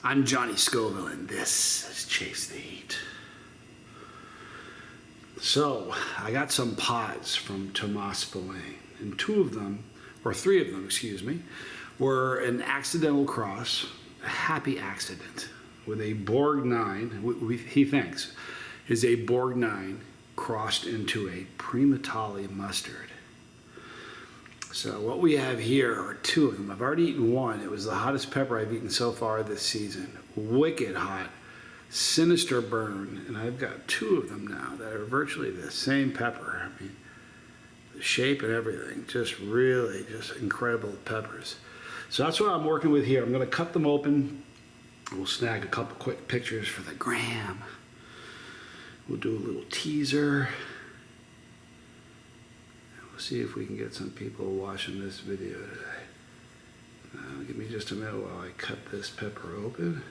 I'm Johnny Scoville, and this is Chase the Heat. So, I got some pods from Tomas Spillane, and three of them, were an accidental cross, a happy accident, with a Borg 9, he thinks, is a Borg 9 crossed into a Primotalii mustard. So what we have here are two of them. I've already eaten one. It was the hottest pepper I've eaten so far this season. Wicked hot, sinister burn. And I've got two of them now that are virtually the same pepper. I mean, the shape and everything, just incredible peppers. So that's what I'm working with here. I'm gonna cut them open. We'll snag a couple quick pictures for the gram. We'll do a little teaser. We'll see if we can get some people watching this video today. Give me just a minute while I cut this pepper open.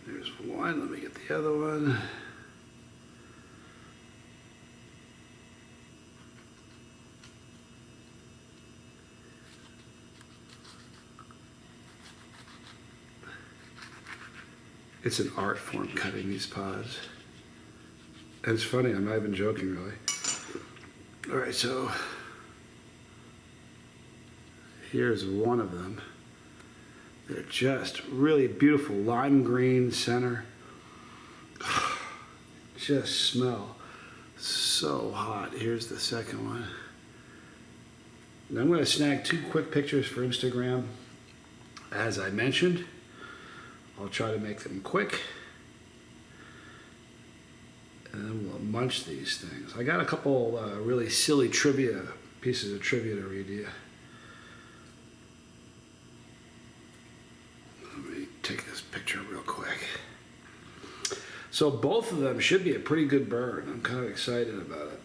There's one. Let me get the other one. It's an art form cutting these pods. And it's funny, I'm not even joking really. All right, so here's one of them. They're just really beautiful lime green center. Just smell so hot. Here's the second one. And I'm gonna snag two quick pictures for Instagram. As I mentioned, I'll try to make them quick, and then we'll munch these things. I got a couple really silly pieces of trivia to read to you. Let me take this picture real quick. So both of them should be a pretty good burn. I'm kind of excited about it.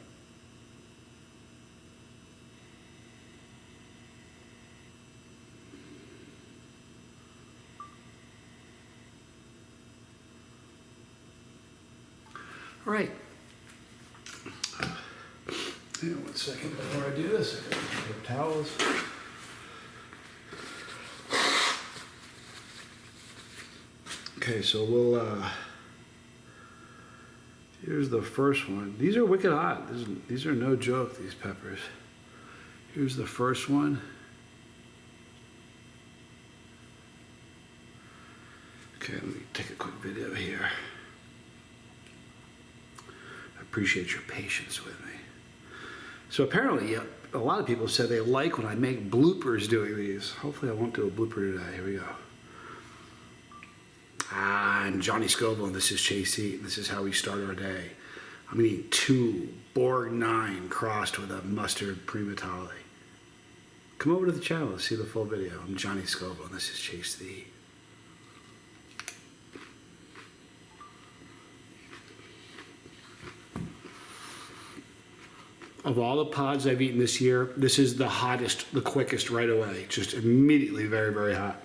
All right. Hang on 1 second before I do this. I gotta get towels. Okay, so here's the first one. These are wicked hot. These are no joke, these peppers. Here's the first one. Okay, let me take a quick video here. Appreciate your patience with me. So apparently, a lot of people said they like when I make bloopers doing these. Hopefully I won't do a blooper today. Here we go. I'm Johnny Scoville, and this is Chase Heat, and this is how we start our day. I'm eating two Borg 9 crossed with a mustard Primotalii. Come over to the channel to see the full video. I'm Johnny Scoville, and this is Chase the Heat. Of all the pods I've eaten this year, this is the hottest, the quickest right away. Just immediately very, very hot.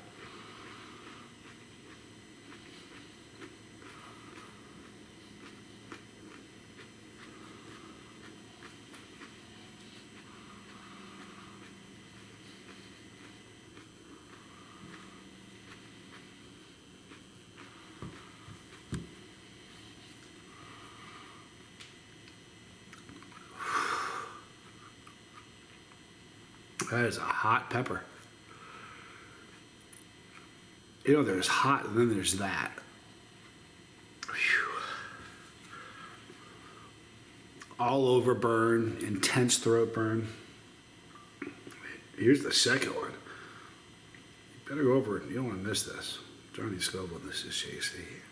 That is a hot pepper. You know, there's hot and then there's that. Whew. All over burn, intense throat burn. Here's the second one. You better go over it. You don't want to miss this. Johnny Scoville, this is Chase the Heat.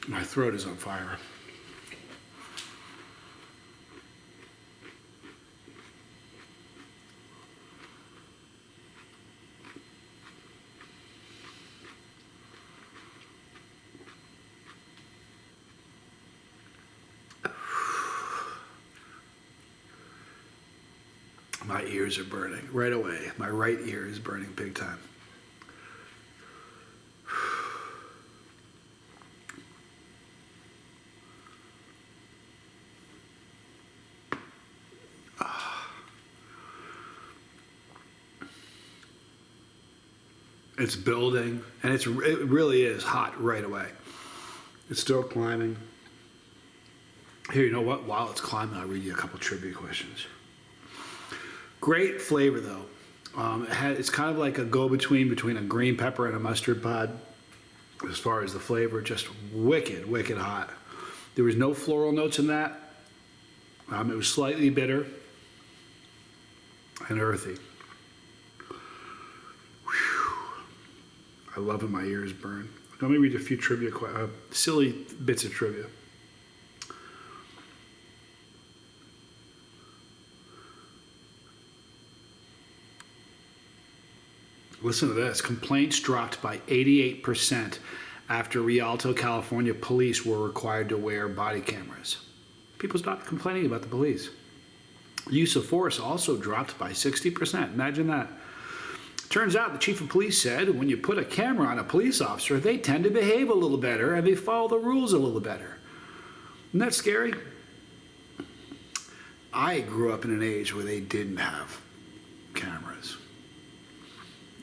My throat is on fire. My ears are burning right away. My right ear is burning big time. It's building, and it really is hot right away. It's still climbing. Here, you know what? While it's climbing, I'll read you a couple trivia questions. Great flavor, though. It's kind of like a go-between between a green pepper and a mustard pod. As far as the flavor, just wicked, wicked hot. There was no floral notes in that. It was slightly bitter and earthy. I love when my ears burn. Let me read a few trivia, silly bits of trivia. Listen to this. Complaints dropped by 88% after Rialto, California police were required to wear body cameras. People stopped complaining about the police. Use of force also dropped by 60%. Imagine that. Turns out the chief of police said when you put a camera on a police officer, they tend to behave a little better and they follow the rules a little better. Isn't that scary? I grew up in an age where they didn't have cameras.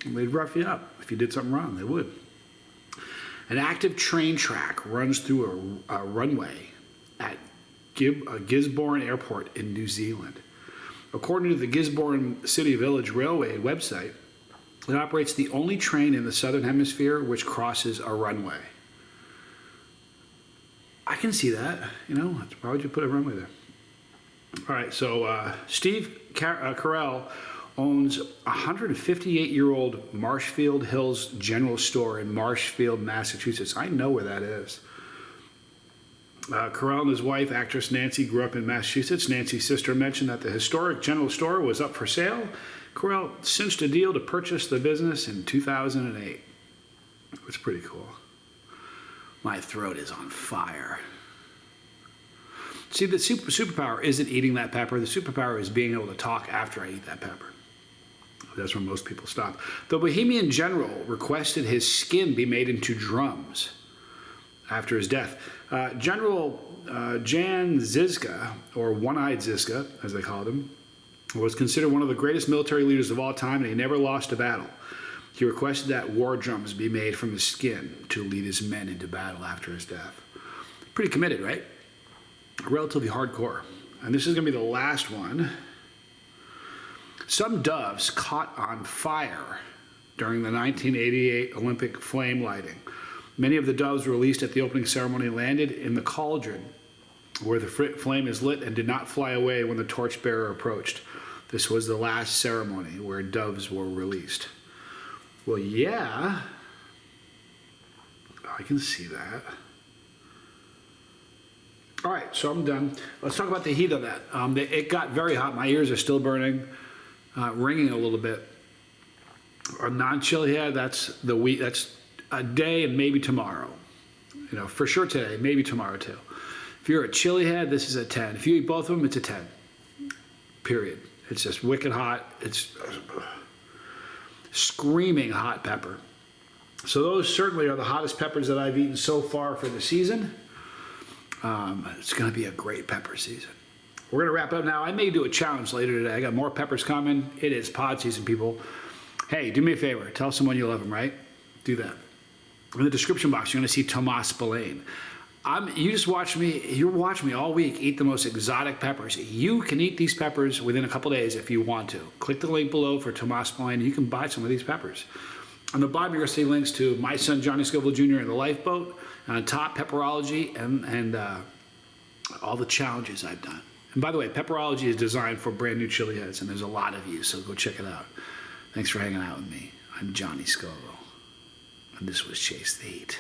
They'd rough you up. If you did something wrong, they would. An active train track runs through a runway at Gisborne Airport in New Zealand. According to the Gisborne City Village Railway website, it operates the only train in the Southern Hemisphere which crosses a runway. I can see that. Why would you put a runway there? All right, so Steve Carell owns a 158-year-old Marshfield Hills General Store in Marshfield, Massachusetts. I know where that is. Carell and his wife, actress Nancy, grew up in Massachusetts. Nancy's sister mentioned that the historic general store was up for sale. Carell cinched a deal to purchase the business in 2008. It was pretty cool. My throat is on fire. See, the superpower isn't eating that pepper. The superpower is being able to talk after I eat that pepper. That's where most people stop. The Bohemian general requested his skin be made into drums after his death. General Jan Zizka, or One-Eyed Zizka, as they called him, was considered one of the greatest military leaders of all time, and he never lost a battle. He requested that war drums be made from his skin to lead his men into battle after his death. Pretty committed, right? Relatively hardcore. And this is going to be the last one. Some doves caught on fire during the 1988 Olympic flame lighting. Many of the doves released at the opening ceremony landed in the cauldron where the flame is lit and did not fly away when the torchbearer approached. This was the last ceremony where doves were released. Well, yeah, I can see that. All right, so I'm done. Let's talk about the heat of that. It got very hot. My ears are still burning, ringing a little bit. A non-chili head, that's a day and maybe tomorrow. For sure today, maybe tomorrow too. If you're a chili head, this is a 10. If you eat both of them, it's a 10. Period. It's just wicked hot. It's screaming hot pepper. So those certainly are the hottest peppers that I've eaten so far for the season. It's going to be a great pepper season. We're going to wrap up now. I may do a challenge later today. I got more peppers coming. It is pod season, people. Hey, do me a favor. Tell someone you love them, right? Do that. In the description box, you're going to see Tomas Spillane. You're watching me all week eat the most exotic peppers. You can eat these peppers within a couple days if you want to. Click the link below for Tomas Spillane. You can buy some of these peppers. On the bottom, you're going to see links to my son, Johnny Scoville Jr. and the Lifeboat. And on top, Pepperology and all the challenges I've done. And by the way, Pepperology is designed for brand new chili heads, and there's a lot of you, so go check it out. Thanks for hanging out with me. I'm Johnny Scoville, and this was Chase the Heat.